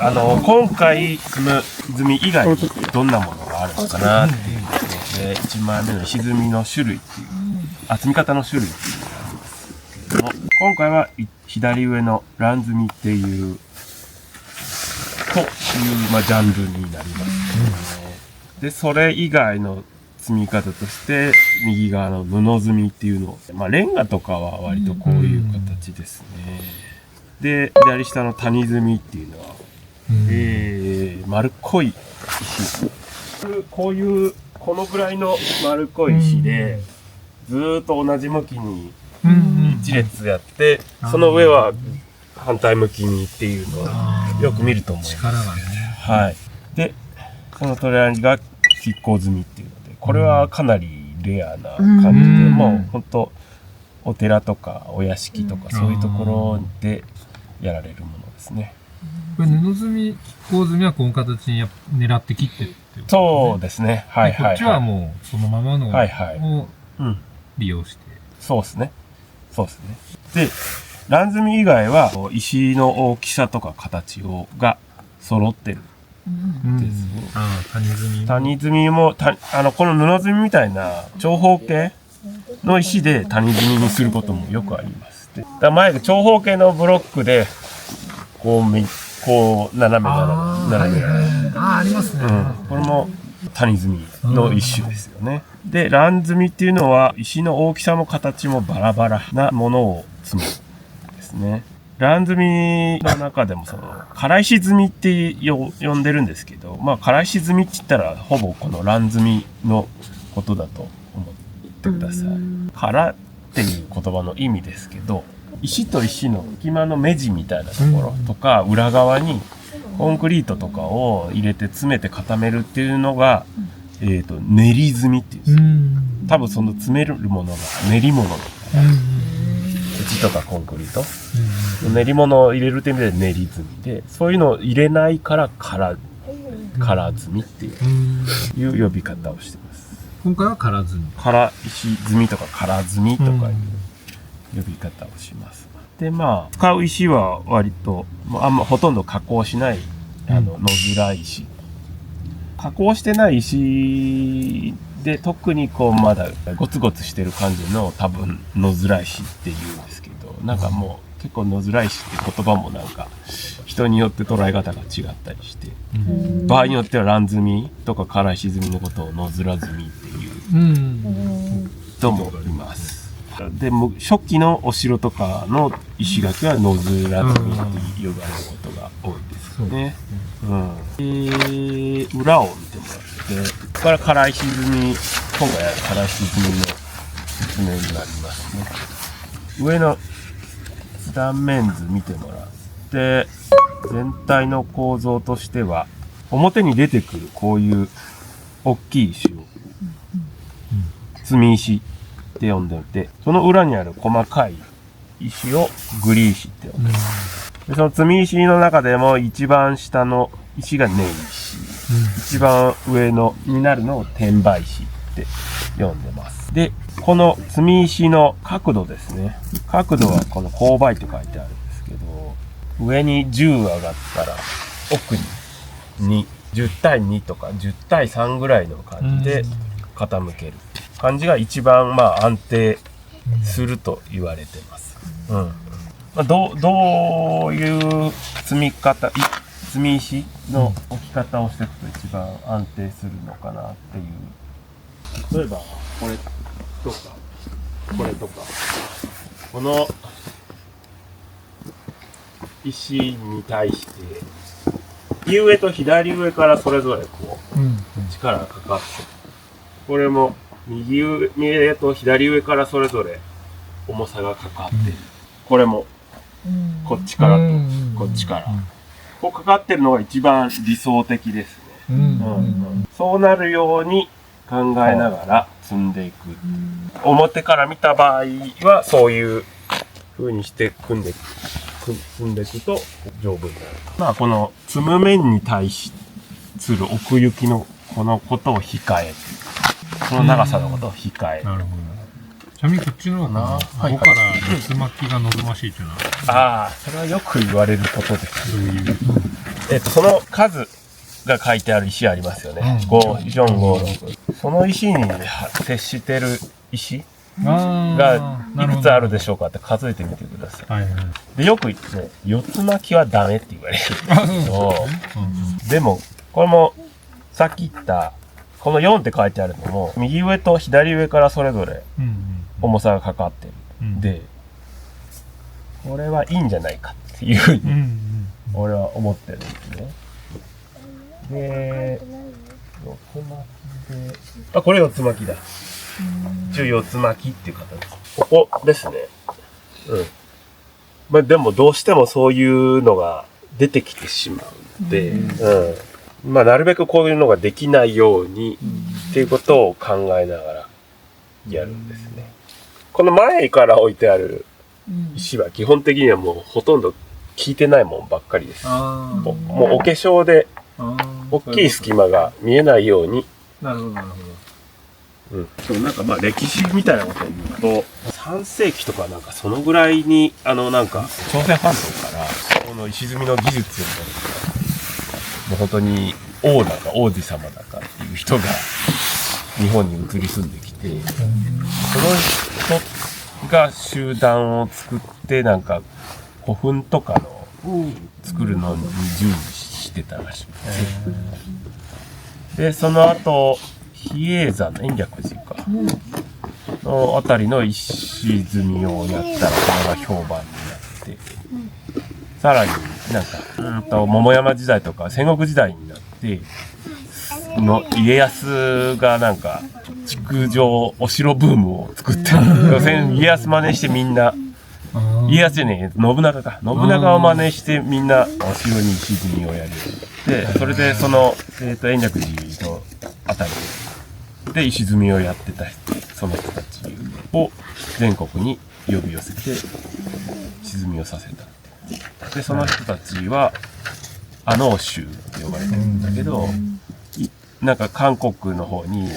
今回積み以外にどんなものがあるのかなっていうことで、1枚目の石積みの種類っていう、積み方の種類っていうのがあるんですけども、今回は左上の乱積みっていう、という、ジャンルになりますね。で、それ以外の積み方として、右側の布積みっていうのを、レンガとかは割とこういう形ですね。で、左下の谷積みっていうのは、丸っこい石。こういう、このぐらいの丸っこい石で、ずーっと同じ向きに一列やって、その上は反対向きにっていうのをよく見ると思います。力がね。はい。で、その隣が亀甲積みっていうので、これはかなりレアな感じで、もう本当お寺とかお屋敷とかそういうところでやられるものですね。これ布積み、亀甲積みはこの形に狙って切ってるってことですね。そうですね。はいはい、はい。こっちはもうそのままのを利用して。そうですね。そうですね。で、乱積み以外は石の大きさとか形が揃ってる。ですね。谷積み。谷積みも、この布積みみたいな長方形の石で谷積みにすることもよくあります。で、前が長方形のブロックで、こう斜め。ありますね。これも谷積みの一種ですよね。で、乱積みっていうのは、石の大きさも形もバラバラなものを積むですね。乱積みの中でも唐石積みって呼んでるんですけど、唐石積みって言ったらほぼこの乱積みのことだと思ってください。唐っていう言葉の意味ですけど、石と石の隙間の目地みたいなところとか、裏側にコンクリートとかを入れて詰めて固めるっていうのが、練り積みっていうんですよ。多分その詰めるものが練り物だから土とかコンクリート、練り物を入れるって意味で練り積みで、そういうのを入れないから唐積みっていう呼び方をしてます。今回は唐積み。唐石積みとか唐積みとかいう呼び方をします。で、使う石は割とほとんど加工しない野面石。加工してない石で特にまだゴツゴツしてる感じの多分野面石っていうんですけど、もう結構野面石って言葉も人によって捉え方が違ったりして、場合によっては乱積みとか唐石積みのことを野面積みっていう人もいます。でも初期のお城とかの石垣は野面積みって呼ばれることが多いですよね。裏を見てもらって、ここから唐石積み、今回は唐石積みの説明になりますね。上の断面図見てもらって、全体の構造としては、表に出てくるこういう大きい石を、積み石って呼んでいて、その裏にある細かい石をグリ石って呼んでいます。で、その積み石の中でも一番下の石が根石、一番上のになるのを天梅石って呼んでます。で、この積み石の角度ですね。角度はこの勾配って書いてあるんですけど、上に10上がったら奥に10対2とか10対3ぐらいの感じで傾ける感じが一番安定すると言われてます。どういう積み石の置き方をしていくと一番安定するのかなっていう。例えばこれとかこれとか、この石に対して右上と左上からそれぞれ力がかかって、これも右上と左上からそれぞれ重さがかかって、これもこっちからとこっちからこうかかってるのが一番理想的ですね。そうなるように考えながら積んでいく。表から見た場合はそういう風にして積んでいくと丈夫になる。この積む面に対する奥行きのこのことを控え、この長さのことを控え。なるほど。ちなみにこっちの方が5から四つ巻きが望ましいというのは、それはよく言われることです。その数が書いてある石ありますよね。5、4、5、6。その石に接してる石がいくつあるでしょうかって数えてみてください。はいはい。で、よく言ってね、四つ巻きはダメって言われるんですけど、でも、これもさっき言った、この4って書いてあるのも、右上と左上からそれぞれ重さがかかってる。で、これはいいんじゃないかっていうふうに、俺は思ってるんですね。で、四つ巻きで、あ、これ四つ巻きだ。一応四つ巻きっていう形です。ここですね。うん。まあでもどうしてもそういうのが出てきてしまうので、まあなるべくこういうのができないようにっていうことを考えながらやるんですね。この前から置いてある石は基本的にはもうほとんど効いてないもんばっかりです。もうお化粧で大きい隙間が見えないように。なるほどなるほど。そうなんかまあ歴史みたいなことを言うと、3世紀とかなんかそのぐらいになんか朝鮮半島からこの石積みの技術をもう本当に王だか王子様だかっていう人が日本に移り住んできて、その人が集団を作ってなんか古墳とかの作るのに従事してたらしくて、でその後比叡山の延暦寺かのあたりの石積みをやったらそれが評判になって、さらになんか桃山時代とか戦国時代になっての家康がなんか築城お城ブームを作って要するに家康真似してみんな家康じゃねえ信長か信長を真似してみんなお城に石積みをやるで、それでその延暦寺のあたりで石積みをやってたその人たちを全国に呼び寄せて石積みをさせた。でその人たちは阿能衆って呼ばれてるんだけど、なんか韓国の方に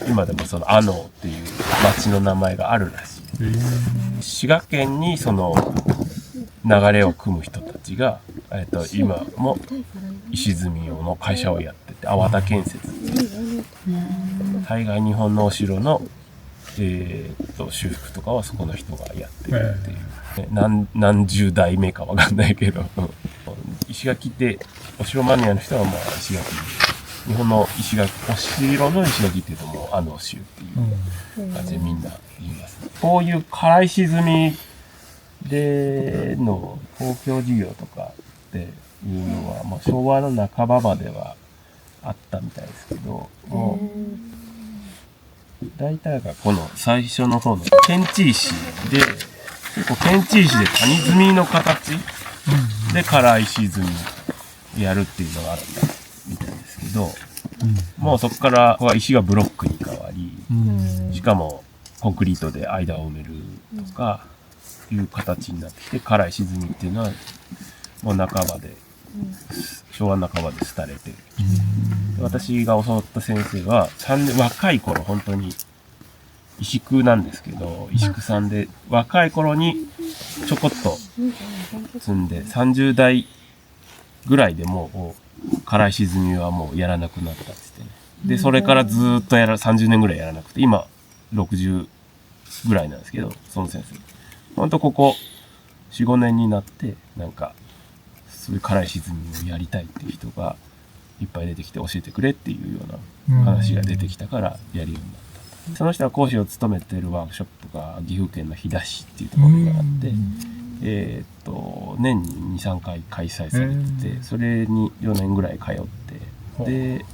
今でもその阿能っていう町の名前があるらしい。滋賀県にその流れを組む人たちが、今も石積み用の会社をやってて、粟田建設っていう大概日本のお城の、修復とかはそこの人がやってるっていう、何十代目かわかんないけど石垣ってお城マニアの人はまあ石垣、日本の石垣、お城の石垣っていうともう阿能州っていう感じでみんな言います。こういう唐石積みでの公共事業とかっていうのは、まあ、昭和の半ばまではあったみたいですけど、もう大体がこの最初の方の検地石で、結構検地石で谷積みの形で唐石積みやるっていうのがあったみたいですけど、もうそこからここは石がブロックに変わり、しかもコンクリートで間を埋めるとかいう形になってきて、唐石積みっていうのはもう半ばで、昭和半ばで廃れてる。私が教わった先生は若い頃本当に石工なんですけど、石工さんで若い頃にちょこっと積んで30代ぐらいでもう唐石積みはもうやらなくなったって言ってね。でそれからずーっと30年ぐらいやらなくて、今60ぐらいなんですけど、その先生ほんとここ 4,5 年になってなんかそういう唐石積みをやりたいっていう人がいっぱい出てきて教えてくれっていうような話が出てきたからやるようになった。その人は講師を務めてるワークショップが岐阜県の飛騨市っていうところがあって、年に 2,3 回開催されてて、それに4年ぐらい通って、で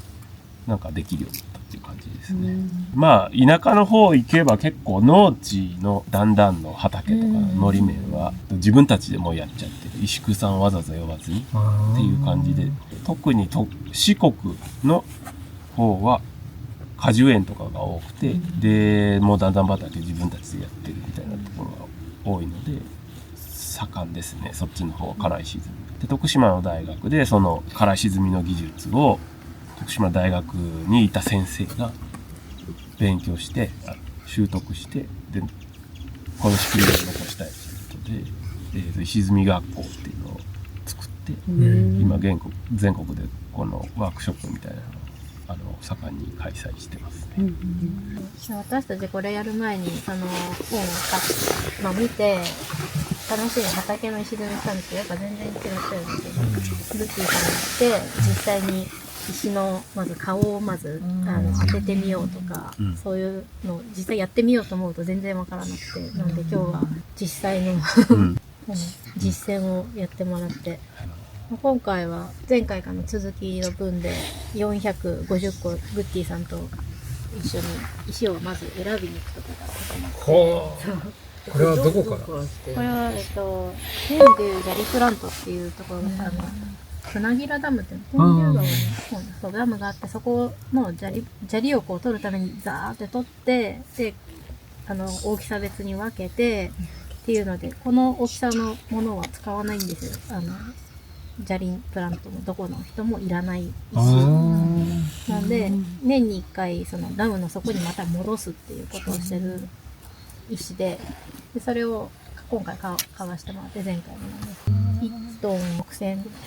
なんかできるようになったっていう感じですね。まあ田舎の方行けば結構農地の段々の畑とかのり面は自分たちでもうやっちゃってる、石工さんわざわざ呼ばずにっていう感じで、特に四国の方は果樹園とかが多くて、でもう段々畑自分たちでやってるみたいなところが多いので盛んですね、そっちの方は唐石積みで。徳島の大学でその唐石積みの技術を徳島大学にいた先生が勉強して習得して、でこの仕組みを残したいということで、石積み学校っていうのを作ってて、今全国でこのワークショップみたいなのを盛んに開催してますね。私たちこれやる前にその本を見て楽しい畑の石積みしたんですけど、やっぱ全然違ったようですけど、ルッキーさんに行って実際に石のまず顔をまず当ててみようとか、そういうのを実際やってみようと思うと全然わからなくて、なので今日は実際の実践をやってもらって、今回は前回からの続きの分で450個グッティさんと一緒に石をまず選びに行くところがはあ。これはどこから？これは天竜砂利プラントっていうところが船木良ダムって天竜川のそうダムがあって、そこの砂利をこう取るためにザーって取って、で大きさ別に分けてっていうので、この大きさのものは使わないんですよ。砂利プラントのどこの人もいらない石なんで、年に1回そのダムの底にまた戻すっていうことをしてる石で、それを今回買わしてもらって、前回のなんです1トン6000円ぐらい。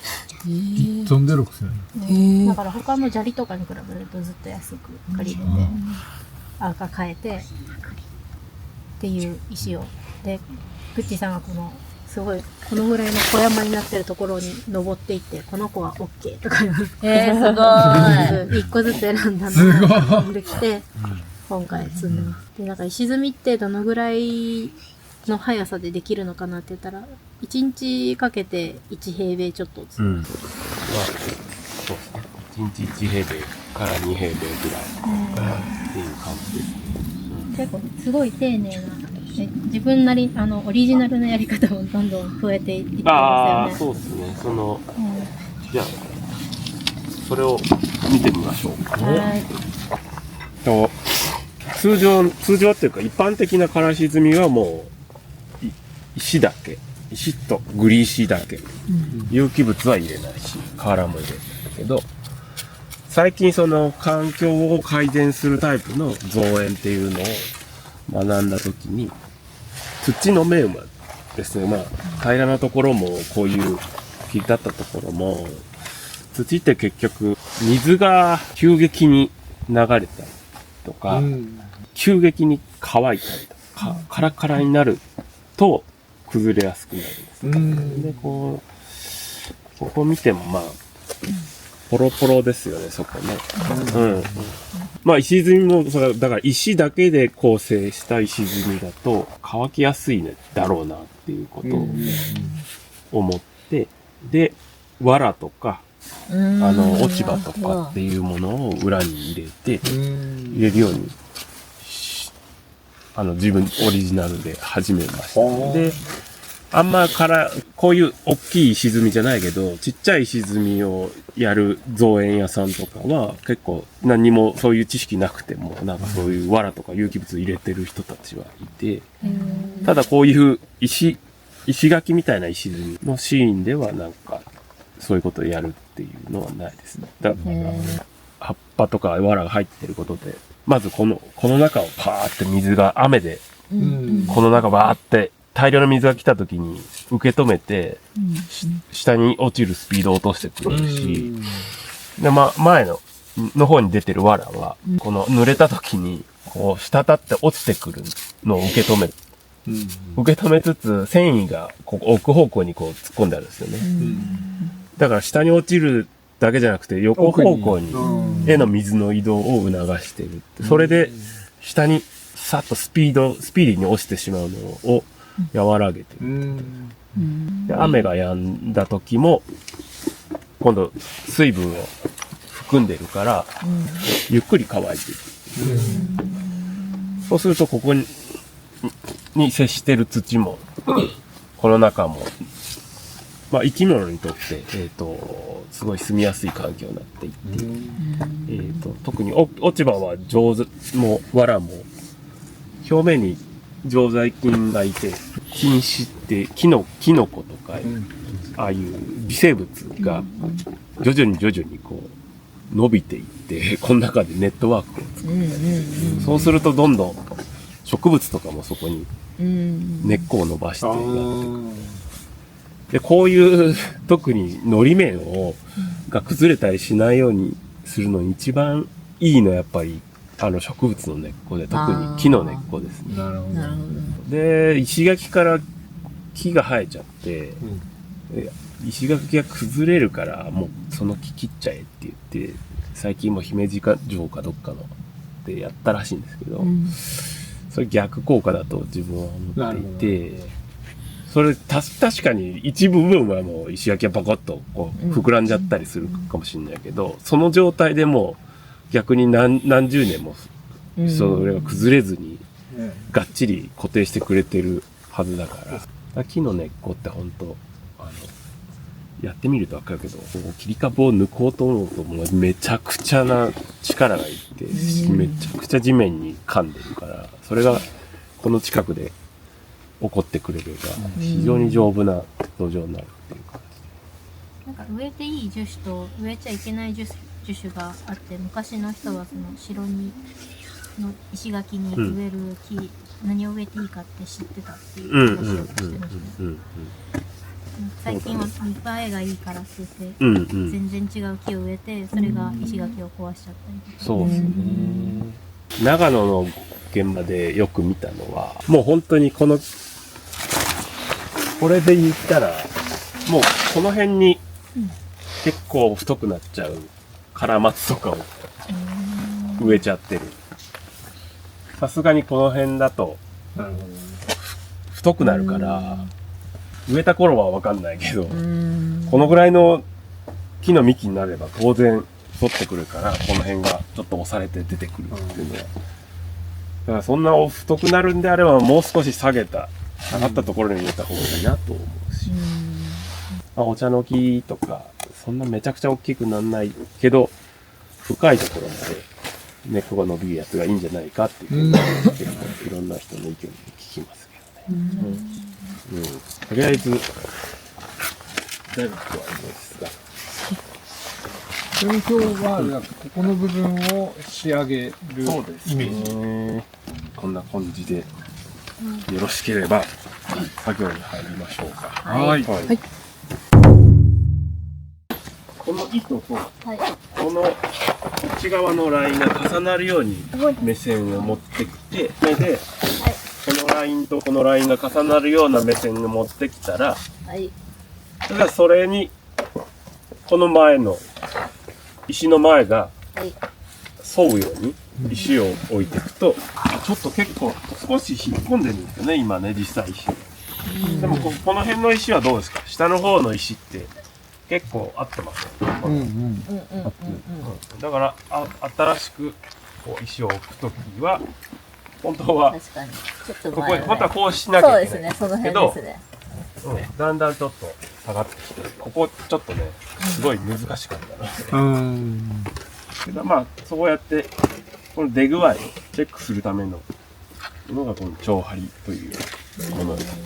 1トンで6000円。だから他の砂利とかに比べるとずっと安く借りれて、買えてっていう石を、でグッチさんがすごいこのぐらいの小山になってるところに登っていって、この子は OK とか言われて、1個ずつ選んだのを持ってきて今回積んでます。でなんか石積みってどのぐらいの速さでできるのかなって言ったら、1日かけて1平米ちょっと積む、そうですね。1日1平米から2平米ぐらいっていう感じですね。結構すごい丁寧な、自分なりオリジナルのやり方もどんどん増えていってますよね。そうですね。じゃあそれを見てみましょう。通常っていうか一般的なからし積みはもう石だけ、石とグリ石だけ、有機物は入れないし瓦も入れないけど、最近その環境を改善するタイプの造園っていうのを学んだ時に、土の面はですね、平らなところもこういう切り立ったところも、土って結局水が急激に流れたりとか、急激に乾いたりとか、カラカラになると崩れやすくなるんです。で、ここ見てもポロポロですよね、そこね。石積みも、だから石だけで構成した石積みだと乾きやすいね、だろうなっていうことを思って、で、藁とか、落ち葉とかっていうものを裏に入れるように、自分オリジナルで始めました。で、あんまこういう大きい石積みじゃないけど、ちっちゃい石積みをやる造園屋さんとかは結構何もそういう知識なくても、なんかそういう藁とか有機物入れてる人たちはいて、ただこういう石垣みたいな石積みのシーンではなんかそういうことをやるっていうのはないですね。だから葉っぱとか藁が入ってることで、まずこの中をパーって水が雨で、この中バーって大量の水が来た時に受け止めて、下に落ちるスピードを落としてくれるし、で、前の方に出てる藁は、この濡れた時に、こう、滴って落ちてくるのを受け止める。受け止めつつ、繊維が奥方向にこう突っ込んであるんですよね。だから下に落ちるだけじゃなくて、横方向にへの水の移動を促している。それで、下にさっとスピーディーに落ちてしまうのを和らげてる。で、雨が止んだ時も、今度水分を含んでるから、ゆっくり乾いていく。そうするとここに接してる土も、この中も、生き物にとって、すごい住みやすい環境になっていって、特に落ち葉は藁も、表面に常在菌がいて、菌糸ってキノコとか、ああいう微生物が徐々にこう伸びていって、この中でネットワークを作ったり、そうするとどんどん植物とかもそこに根っこを伸ばしてやっていく。で、こういう特に糊面が崩れたりしないようにするのに一番いいのはやっぱり植物の根っこで、特に木の根っこですね。なるほど。なるほど。で、石垣から木が生えちゃって、石垣が崩れるからもうその木切っちゃえって言って、最近も姫路城かどっかのでやったらしいんですけど、それ逆効果だと自分は思っていて、それ確かに一部分はもう石垣がパコッとこう膨らんじゃったりするかもしれないけど、その状態でも逆に何十年もそれが崩れずにがっちり固定してくれてるはずだから、木の根っこって本当やってみると分かるけど、切り株を抜こうと思うともうめちゃくちゃな力がいって、めちゃくちゃ地面に噛んでるから、それがこの近くで起こってくれれば非常に丈夫な土壌になるっていう感じ。なんか植えていい樹種と植えちゃいけない樹種があって、昔の人はその城にの石垣に植える木、何を植えていいかって知ってたっていう話をしてましたね。最近は見栄えがいいからって言って、全然違う木を植えて、それが石垣を壊しちゃったりとか。そうですね。長野の現場でよく見たのは、もう本当にこれで言ったら、もうこの辺に結構太くなっちゃうカラマツとかを植えちゃってる。さすがにこの辺だと太くなるから、植えた頃はわかんないけど、このぐらいの木の幹になれば当然反ってくるから、この辺がちょっと押されて出てくるっていうのは。だからそんな太くなるんであれば、もう少し下がったところに植えた方がいいなと思うし。お茶の木とか、そんなめちゃくちゃ大きくならないけど、深いところまで根っこが伸びるやつがいいんじゃないかっていうのは、結構いろんな人の意見を聞きますけどね。とりあえず、だいぶ今日はですが。それに今日は、ここの部分を仕上げるイメージ。こんな感じで、よろしければ、作業に入りましょうか。はい。この糸と、この内側のラインが重なるように目線を持ってきて、それで、このラインとこのラインが重なるような目線を持ってきたら、だからそれに、この前の、石の前が沿うように石を置いていくと、ちょっと結構少し引っ込んでるんですよね、今ね、実際石。でもこの辺の石はどうですか？下の方の石って結構合ってますよね。だから新しくこう石を置くときは、本当は確かに。ちょっとここ前本当はこうしなきゃいけない。そうですね、その辺ですね。だんだんちょっと下がってきて、ここちょっとね、すごい難しかったな。けどまあ、そうやって、この出具合をチェックするためののがこの長針というものです。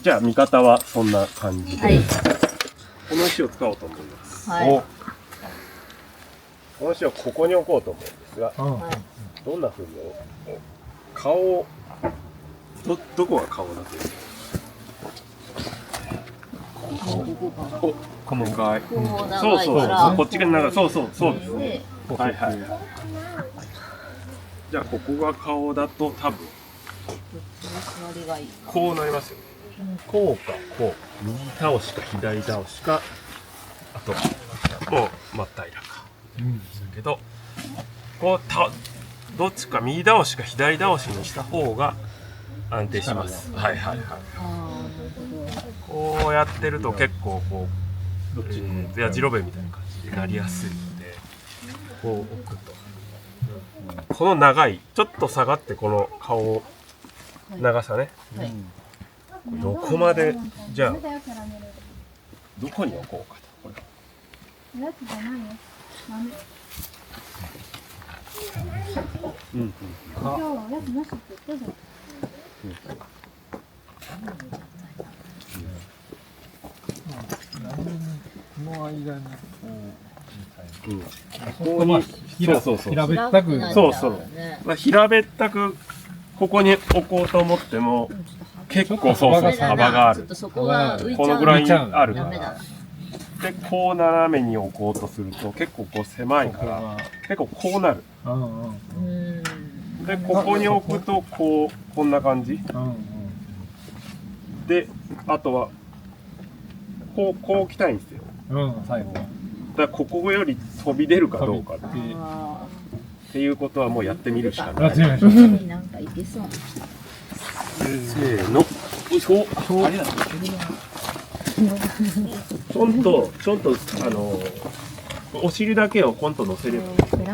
じゃあ、見方はそんな感じで、この石を使おうと思います。この石をここに置こうと思うんですが、どんな風に顔を、どこが顔だというか。細かい。そうそう、こっちが長い。そうですね。はいはい。じゃあここが顔だと多分こうなりますよ。こうかこう、右倒しか左倒しか、あともう真っ平らか。だけどこうどっちか右倒しか左倒しにした方が安定します。はいはいはい。こうやってると結構こうやじろべえみたいな感じになりやすいので、こう置くとこの長いちょっと下がってこの顔長さね、どこまでじゃあどこに置こうかと。これ今日はおやつなしって言ったじゃん。この間にここに平べったく、まあ平べったくここに置こうと思っても結構そうそう幅があるちょっと。そこが浮いちゃう。このぐらいあるからダメだ。でこう斜めに置こうとすると結構こう狭いから結構こうなる。うんうんうん。でここに置くとこんな感じうんで、あとはこう置きたいんですよ。うん最後はだからここより飛び出るかどうかっていうことはもうやってみるしかない。やってみましょうなんかいけそう。せーの。よいしょ。ちょんとお尻だけをポンと乗せれば。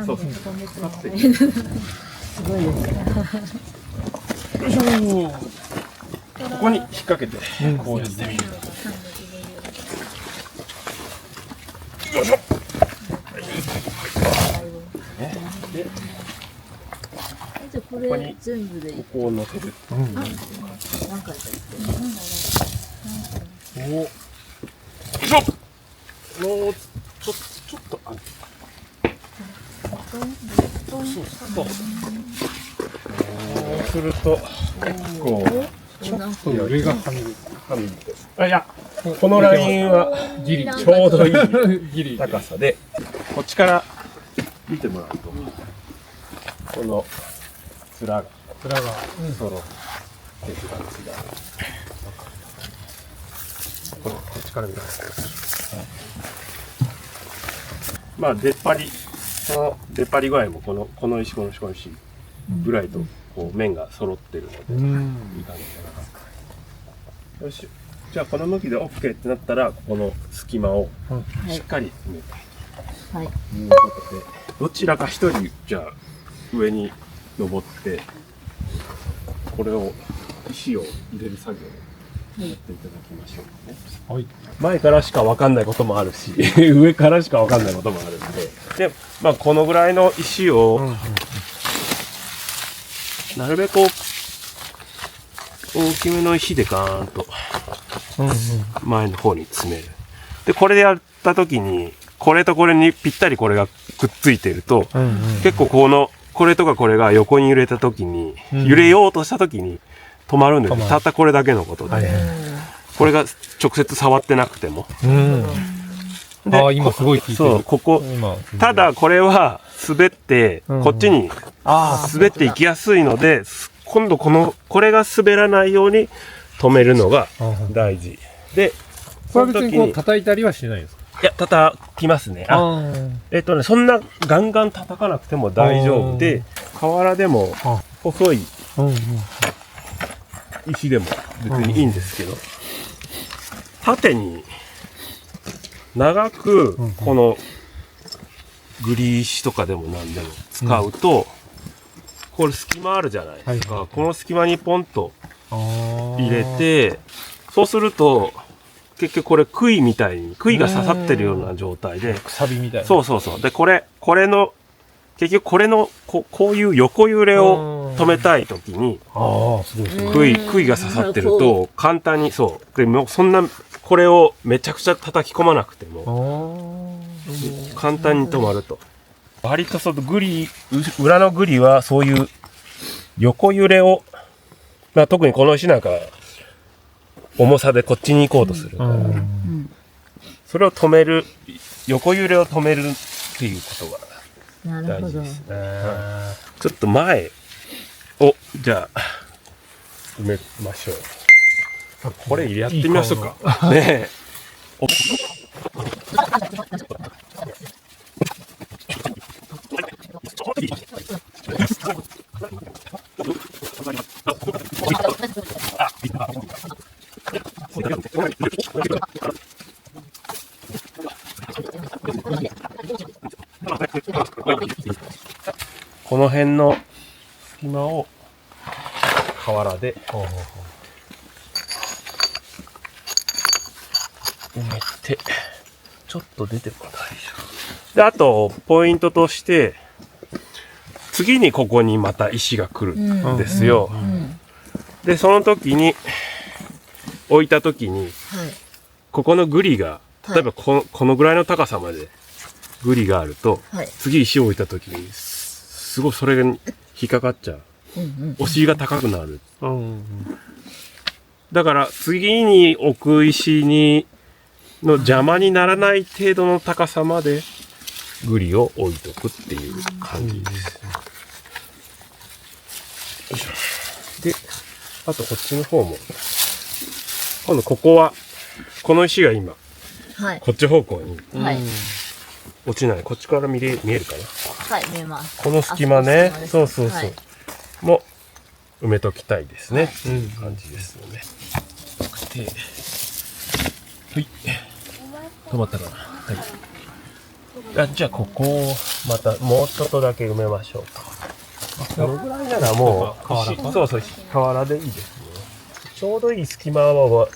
そうそう。すごいですね。ここに引っ掛けて、こうやってみる。よいしょ。で、じゃあこれ全部でここを乗せる。何回か言ってお。よいしょ。もうちょっとそうすると結構ちょっと上がはみ出ていやこのラインはギリちょうどいいギリ高さでこっちから見てもらうとこの面が面が揃ってる感じがこっちから見たらまあ出っ張りこの出っ張り具合もこの石ぐらいとこう面が揃ってるのでいい感じかな。よしじゃあこの向きで OK ってなったらここの隙間をしっかり埋めてはい。ということでどちらか一人じゃあ上に登ってこれを石を入れる作業をやっていただきましょうかね。はい前からしか分かんないこともあるし上からしか分かんないこともあるんで、まあこのぐらいの石を、なるべく大きめの石でガーンと前の方に詰める。でこれでやった時にこれとこれにぴったりこれがくっついてると、結構これとかこれが横に揺れた時に、揺れようとした時に止まるんですよ。たったこれだけのことで、これが直接触ってなくても。で今すごい効いてるそうここただこれは滑ってこっちに滑っていきやすいので、今度これが滑らないように止めるのが大事で、これは別にこう叩いたりはしないですか？いや叩きますね。そんなガンガン叩かなくても大丈夫で、河原でも細い石でも別にいいんですけど、縦に長くこのグリ石とかでも何でも使うと、これ隙間あるじゃないですか。この隙間にポンと入れて、そうすると結局これ杭みたいに杭が刺さってるような状態で、くさびみたいな。そうでこれの結局これのこういう横揺れを止めたい時に杭が刺さってると簡単にでもそんなこれをめちゃくちゃ叩き込まなくても簡単に止まると。割と裏のグリはそういう横揺れを、特にこの石なんか重さでこっちに行こうとするから、それを止める横揺れを止めるっていうことが大事ですね。ちょっと前をじゃあ埋めましょう。これやってみましょうか。ねえ。この辺の隙間を河原で埋めて、ちょっと出ても大丈夫。で、あとポイントとして次にここにまた石が来るんですよ。でその時に置いた時に、ここのグリが例えばこのぐらいの高さまでグリがあると、次石を置いた時にすごいそれが引っかかっちゃう。お尻が高くなる。だから次に置く石の邪魔にならない程度の高さまでグリを置いとくっていう感じです。よいしょ。で、あとこっちの方も、今度ここは、この石が今、はい。こっち方向にはい。落ちない。こっちから見えるかな。はい、見えます。この隙間ね。あそうそうそう。はいも埋めときたいですね。感じですよね。で、はい。止まったかな。はい。じゃあここをまたもうちょっとだけ埋めましょうか。このぐらいならもう、そうそう、河原でいいですね。ちょうどいい隙間は、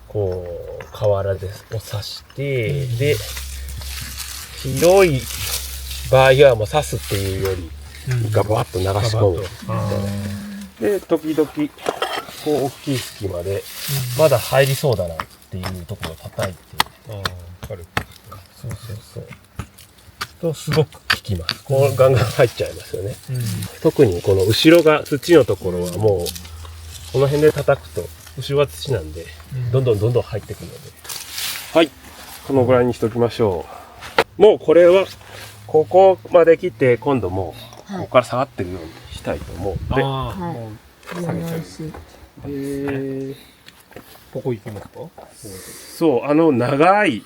こう、河原を刺して、で、広い場合はもう刺すっていうより、ガバッと流し込む。で、時々、こう、大きい隙間で、まだ入りそうだなっていうところを叩いて、そうそうそう。と、すごく効きます。こう、ガンガン入っちゃいますよね。特にこの後ろが土のところはもう、この辺で叩くと、後ろは土なんで、どんどん入ってくるので。はい。このぐらいにしときましょう。もうこれは、ここまで来て、今度もう、ここから下がってるようにしたいと思うので。はい。下げちゃう美味しい。ここ行きますか？そう、長い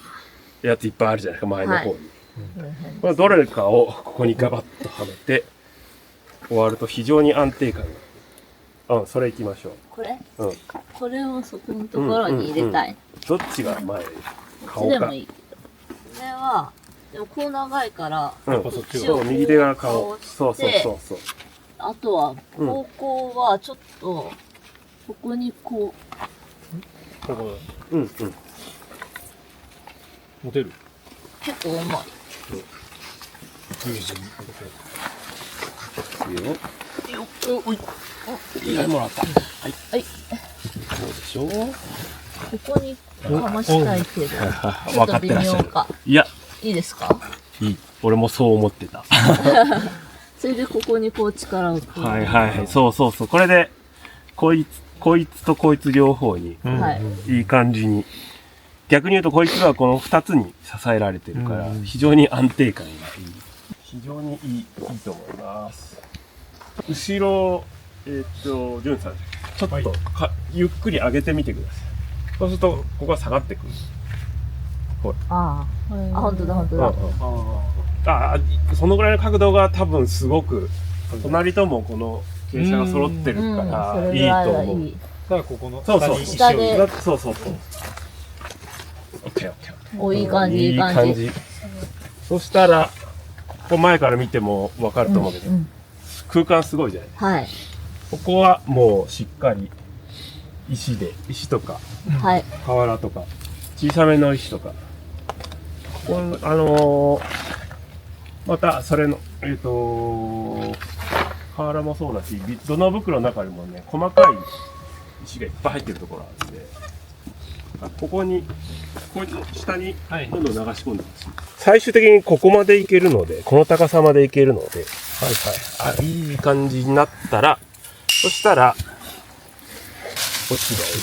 やついっぱいあるじゃないですか、前の方に。これどれかをここにガバッとはめて、終わると非常に安定感が。それ行きましょこれう。これをそこのところに入れたい。どっちが前こっ顔かちでもいいけど。これは、でもこう長いから、そう、右手が顔。そうそうそうそう。あとは、方向はちょっと、ここにこここうんうん。持てる？う、結構重い。いいよ。いいもらった。はい。はい。そうでしょう。ここにかましたいけど、ちょ分かっと微ってらっしゃる。妙か。いや、いいですか？いい。俺もそう思ってた。それでここにこう力を加える。はい。そうそうそう。これで、こいつとこいつ両方に、はい。いい感じに。逆に言うと、こいつはこの二つに支えられてるから、非常に安定感がいい。非常にいいと思います。後ろ、ジュンさん、ちょっとゆっくり上げてみてください。そうすると、ここが下がってくる。ああ、本当だ。そのぐらいの角度が多分すごく、隣ともこの傾斜が揃ってるから、いいと思う。だからここのそうそう。下でそう。オッケー。お、いい感じ、いい感じ。そしたら、ここ前から見てもわかると思うけど、空間すごいじゃない。はい。ここはもうしっかり石とか、はい。瓦とか、小さめの石とか、またそれの、瓦もそうだし、土の袋の中にもね、細かい石がいっぱい入ってるところあるんで、ここに、こいつの下にどんどん流し込んでます。最終的にここまでいけるので、この高さまでいけるので、いい感じになったら、そしたら、落ち葉を入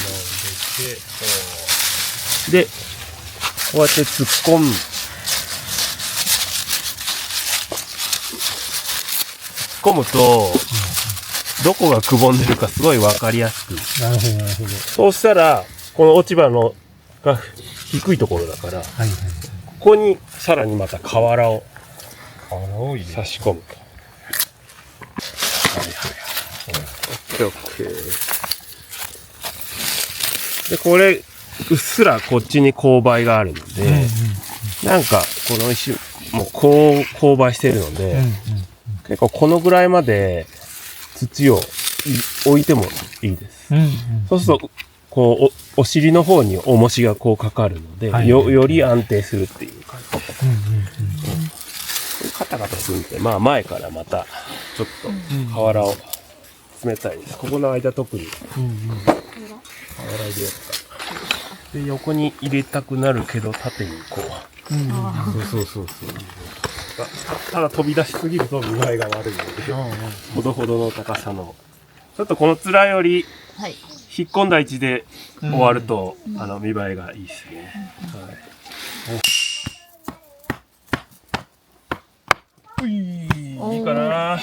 れて、で、こうやって突っ込む。突っ込むと、どこがくぼんでるかすごいわかりやすく。なるほど。そうしたら、この落ち葉が低いところだから、ここにさらにまた瓦を差し込むと。オッケー。で、これ、うっすらこっちに勾配があるので、なんか、この石、もう勾配してるので、結構このぐらいまで土を置いてもいいです。そうすると、こう、お尻の方に重しがこうかかるので、より安定するっていう感じ。カタカタするんで、まあ前からまた、ちょっと瓦を詰めたいです。ここの間特に、瓦入れようか。で、横に入れたくなるけど、縦にこう。そう。ただ飛び出しすぎると見栄えが悪いので、ほどほどの高さの。ちょっとこの面より、引っ込んだ位置で終わると、見栄えがいいですね。はい、いいかな。